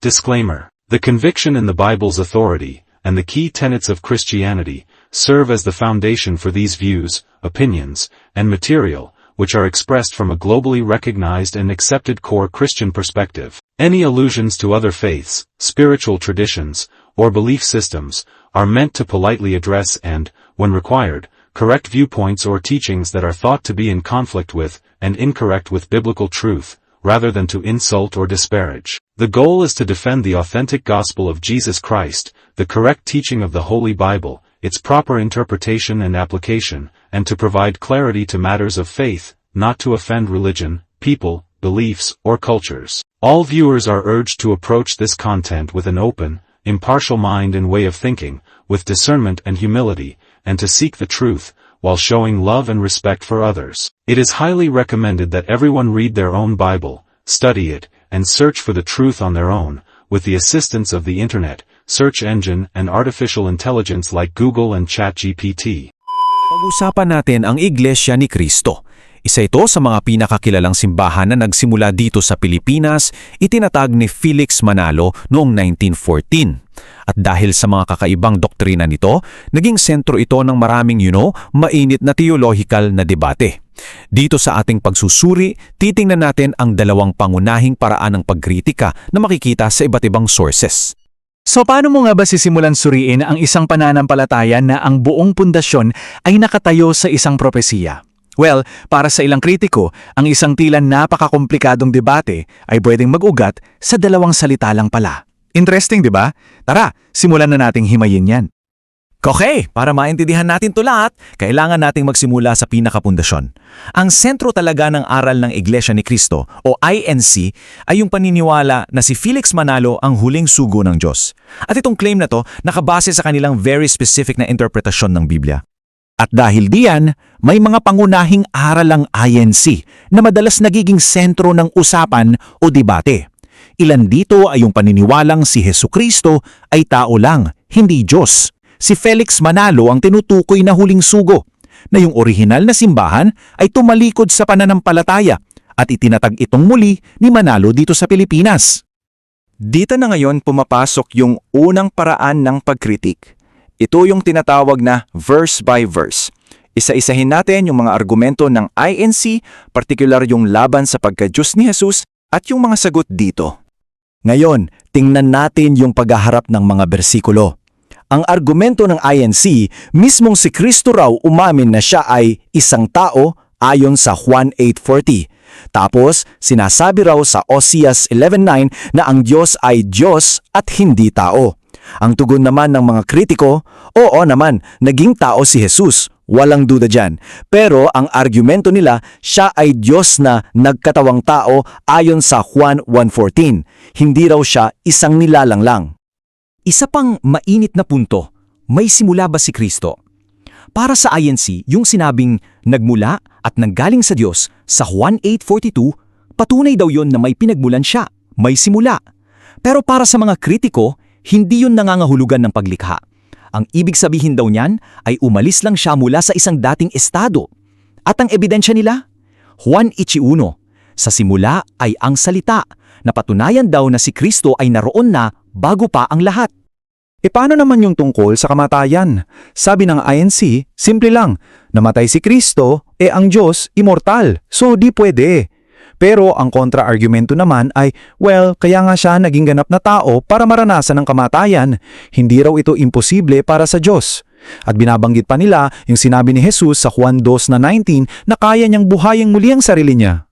Disclaimer. The conviction in the Bible's authority, and the key tenets of Christianity, serve as the foundation for these views, opinions, and material, which are expressed from a globally recognized and accepted core Christian perspective. Any allusions to other faiths, spiritual traditions, or belief systems, are meant to politely address and, when required, correct viewpoints or teachings that are thought to be in conflict with, and incorrect with biblical truth, rather than to insult or disparage. The goal is to defend the authentic gospel of Jesus Christ, the correct teaching of the Holy Bible, its proper interpretation and application, and to provide clarity to matters of faith, not to offend religion, people, beliefs, or cultures. All viewers are urged to approach this content with an open, impartial mind and way of thinking, with discernment and humility, and to seek the truth, while showing love and respect for others. It is highly recommended that everyone read their own Bible, study it, and search for the truth on their own, with the assistance of the internet, search engine and artificial intelligence like Google and ChatGPT. Pag-usapan natin ang Iglesia ni Cristo. Isa ito sa mga pinakakilalang simbahan na nagsimula dito sa Pilipinas, itinatag ni Felix Manalo noong 1914. At dahil sa mga kakaibang doktrina nito, naging sentro ito ng maraming mainit na theological na debate. Dito sa ating pagsusuri, titingnan natin ang dalawang pangunahing paraan ng pagkritika na makikita sa iba't ibang sources. So paano mo nga ba sisimulan suriin ang isang pananampalataya na ang buong pundasyon ay nakatayo sa isang propesiya? Well, para sa ilang kritiko, ang isang tila napakakomplikadong debate ay pwedeng mag-ugat sa dalawang salita lang pala. Interesting, di ba? Tara, simulan na nating himayin yan. Okay, para maintindihan natin ito lahat, kailangan nating magsimula sa pinakapundasyon. Ang sentro talaga ng aral ng Iglesia ni Cristo o INC ay yung paniniwala na si Felix Manalo ang huling sugo ng Diyos. At itong claim na to nakabase sa kanilang very specific na interpretasyon ng Biblia. At dahil diyan, may mga pangunahing aral ang INC na madalas nagiging sentro ng usapan o debate. Ilan dito ay yung paniniwalang si Jesucristo ay tao lang, hindi Diyos. Si Felix Manalo ang tinutukoy na huling sugo, na yung orihinal na simbahan ay tumalikod sa pananampalataya at itinatag itong muli ni Manalo dito sa Pilipinas. Dito na ngayon pumapasok yung unang paraan ng pagkritik. Ito yung tinatawag na verse by verse. Isa-isahin natin yung mga argumento ng INC, partikular yung laban sa pagka-Diyos ni Jesus at yung mga sagot dito. Ngayon, tingnan natin yung paghaharap ng mga bersikulo. Ang argumento ng INC, mismong si Kristo raw umamin na siya ay isang tao ayon sa Juan 8:40. Tapos, sinasabi raw sa Oseas 11:9 na ang Diyos ay Diyos at hindi tao. Ang tugon naman ng mga kritiko, oo naman, naging tao si Jesus. Walang duda dyan. Pero ang argumento nila, siya ay Diyos na nagkatawang tao ayon sa Juan 1:14. Hindi raw siya isang nilalang lang. Isa pang mainit na punto, may simula ba si Kristo? Para sa INC, yung sinabing nagmula at nanggaling sa Diyos sa Juan 8:42, patunay daw yon na may pinagmulan siya, may simula. Pero para sa mga kritiko, hindi yun nangangahulugan ng paglikha. Ang ibig sabihin daw niyan ay umalis lang siya mula sa isang dating estado. At ang ebidensya nila? Juan 1:1, sa simula ay ang salita, na patunayan daw na si Kristo ay naroon na bago pa ang lahat. E paano naman yung tungkol sa kamatayan? Sabi ng INC, simple lang, namatay si Kristo, ang Diyos, immortal, so di pwede. Pero ang kontra-argumento naman ay, well, kaya nga siya naging ganap na tao para maranasan ang kamatayan. Hindi raw ito imposible para sa Diyos. At binabanggit pa nila yung sinabi ni Jesus sa Juan 2:19 na kaya niyang buhayang muli ang sarili niya.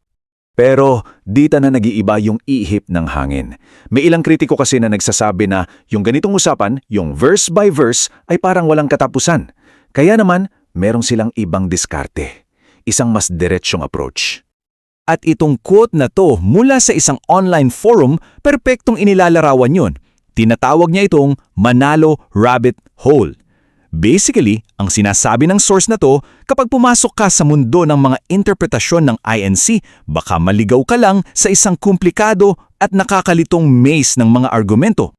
Pero dito na nag-iiba yung ihip ng hangin. May ilang kritiko kasi na nagsasabi na yung ganitong usapan, yung verse by verse, ay parang walang katapusan. Kaya naman, merong silang ibang diskarte. Isang mas diretsyong approach. At itong quote na to mula sa isang online forum, perpektong inilalarawan yun. Tinatawag niya itong Manalo Rabbit Hole. Basically, ang sinasabi ng source na to, kapag pumasok ka sa mundo ng mga interpretasyon ng INC, baka maligaw ka lang sa isang komplikado at nakakalitong maze ng mga argumento.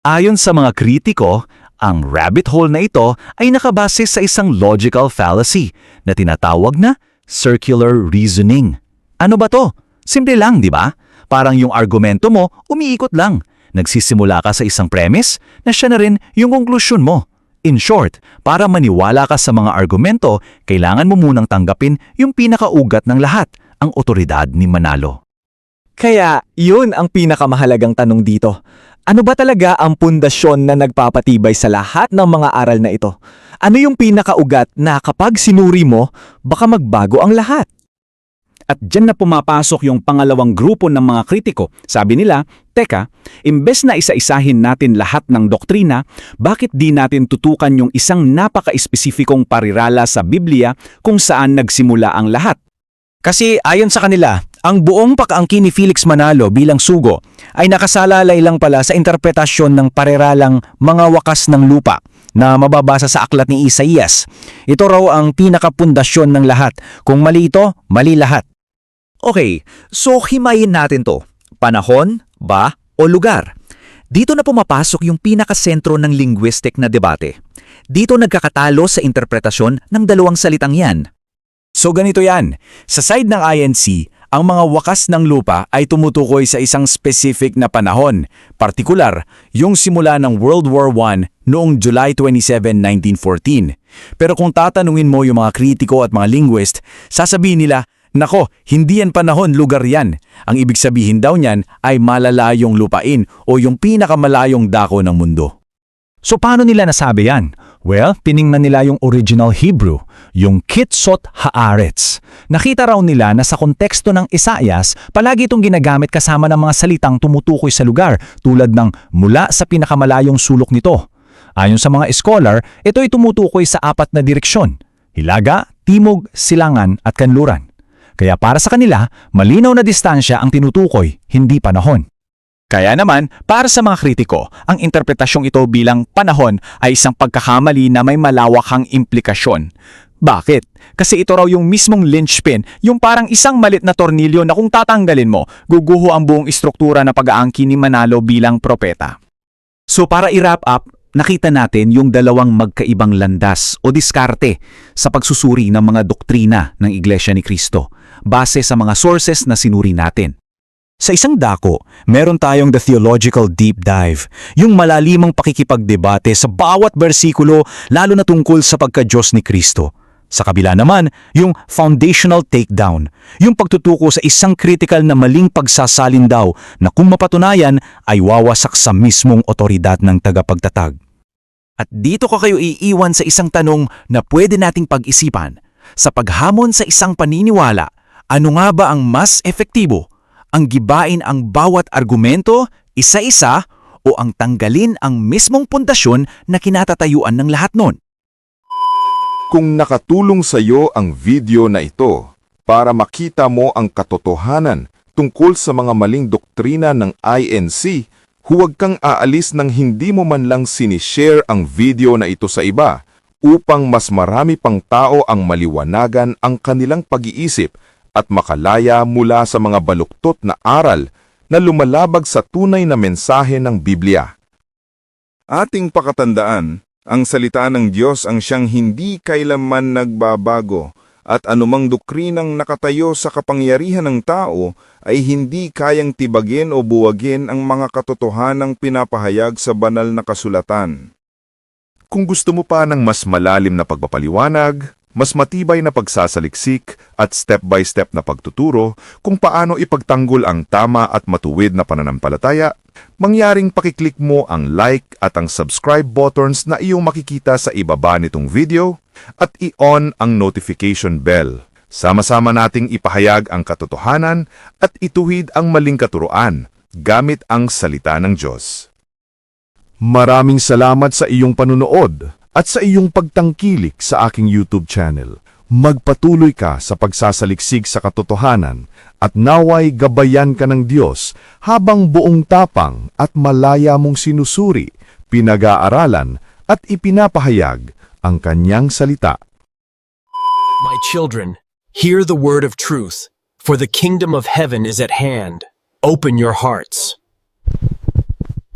Ayon sa mga kritiko, ang rabbit hole na ito ay nakabase sa isang logical fallacy na tinatawag na circular reasoning. Ano ba to? Simple lang, di ba? Parang yung argumento mo umiikot lang. Nagsisimula ka sa isang premise na siya na rin yung konklusyon mo. In short, para maniwala ka sa mga argumento, kailangan mo munang tanggapin yung pinakaugat ng lahat, ang otoridad ni Manalo. Kaya, yun ang pinakamahalagang tanong dito. Ano ba talaga ang pundasyon na nagpapatibay sa lahat ng mga aral na ito? Ano yung pinakaugat na kapag sinuri mo, baka magbago ang lahat? At dyan na pumapasok yung pangalawang grupo ng mga kritiko. Sabi nila, teka, imbes na isa-isahin natin lahat ng doktrina, bakit di natin tutukan yung isang napaka-espesipikong parirala sa Biblia kung saan nagsimula ang lahat? Kasi ayon sa kanila, ang buong pag-angkin ni Felix Manalo bilang sugo ay nakasalalay lang pala sa interpretasyon ng pareralang mga wakas ng lupa na mababasa sa aklat ni Isaías. Ito raw ang pinakapundasyon ng lahat. Kung mali ito, mali lahat. Okay, so himayin natin to. Panahon, ba, o lugar? Dito na pumapasok yung pinakasentro ng linguistic na debate. Dito nagkakatalo sa interpretasyon ng dalawang salitang yan. So ganito yan, sa side ng INC, ang mga wakas ng lupa ay tumutukoy sa isang specific na panahon, partikular, yung simula ng World War I noong July 27, 1914. Pero kung tatanungin mo yung mga kritiko at mga linguist, sasabihin nila, nako, hindi yan panahon, lugar yan. Ang ibig sabihin daw niyan ay malalayong lupain o yung pinakamalayong dako ng mundo. So paano nila nasabi yan? Well, tiningnan nila yung original Hebrew, yung Kitsot Haaretz. Nakita raw nila na sa konteksto ng Isaias, palagi itong ginagamit kasama ng mga salitang tumutukoy sa lugar tulad ng mula sa pinakamalayong sulok nito. Ayon sa mga scholar, ito ay tumutukoy sa 4 na direksyon: hilaga, timog, silangan at kanluran. Kaya para sa kanila, malinaw na distansya ang tinutukoy, hindi panahon. Kaya naman, para sa mga kritiko, ang interpretasyong ito bilang panahon ay isang pagkakamali na may malawakang implikasyon. Bakit? Kasi ito raw yung mismong linchpin, yung parang isang malit na tornilyo na kung tatanggalin mo, guguho ang buong istruktura na pag-aangkin ni Manalo bilang propeta. So para i-wrap up, nakita natin yung dalawang magkaibang landas o diskarte sa pagsusuri ng mga doktrina ng Iglesia ni Cristo base sa mga sources na sinuri natin. Sa isang dako, meron tayong the theological deep dive, yung malalimang pakikipagdebate sa bawat bersikulo lalo na tungkol sa pagka-Diyos ni Kristo. Sa kabila naman, yung foundational takedown, yung pagtutuko sa isang critical na maling pagsasalin daw na kung mapatunayan ay wawasak sa mismong otoridad ng tagapagtatag. At dito ko kayo iiwan sa isang tanong na pwede nating pag-isipan. Sa paghamon sa isang paniniwala, ano nga ba ang mas efektibo? Ang gibain ang bawat argumento, isa-isa, o ang tanggalin ang mismong pundasyon na kinatatayuan ng lahat nun? Kung nakatulong sa iyo ang video na ito para makita mo ang katotohanan tungkol sa mga maling doktrina ng INC, huwag kang aalis nang hindi mo man lang sinishare ang video na ito sa iba upang mas marami pang tao ang maliwanagan ang kanilang pag-iisip at makalaya mula sa mga baluktot na aral na lumalabag sa tunay na mensahe ng Biblia. Ating pakatandaan, ang salita ng Diyos ang siyang hindi kailanman nagbabago at anumang doktrinang nakatayo sa kapangyarihan ng tao ay hindi kayang tibagin o buwagin ang mga katotohanang pinapahayag sa banal na kasulatan. Kung gusto mo pa ng mas malalim na pagpapaliwanag, mas matibay na pagsasaliksik at step-by-step na pagtuturo kung paano ipagtanggol ang tama at matuwid na pananampalataya, mangyaring pakiclick mo ang like at ang subscribe buttons na iyong makikita sa ibaba nitong video at i-on ang notification bell. Sama-sama nating ipahayag ang katotohanan at ituwid ang maling katuruan gamit ang salita ng Diyos. Maraming salamat sa iyong panunood at sa iyong pagtangkilik sa aking YouTube channel. Magpatuloy ka sa pagsasaliksik sa katotohanan at naway gabayan ka ng Diyos habang buong tapang at malaya mong sinusuri, pinag-aaralan at ipinapahayag ang kanyang salita. My children, hear the word of truth, for the kingdom of heaven is at hand. Open your hearts.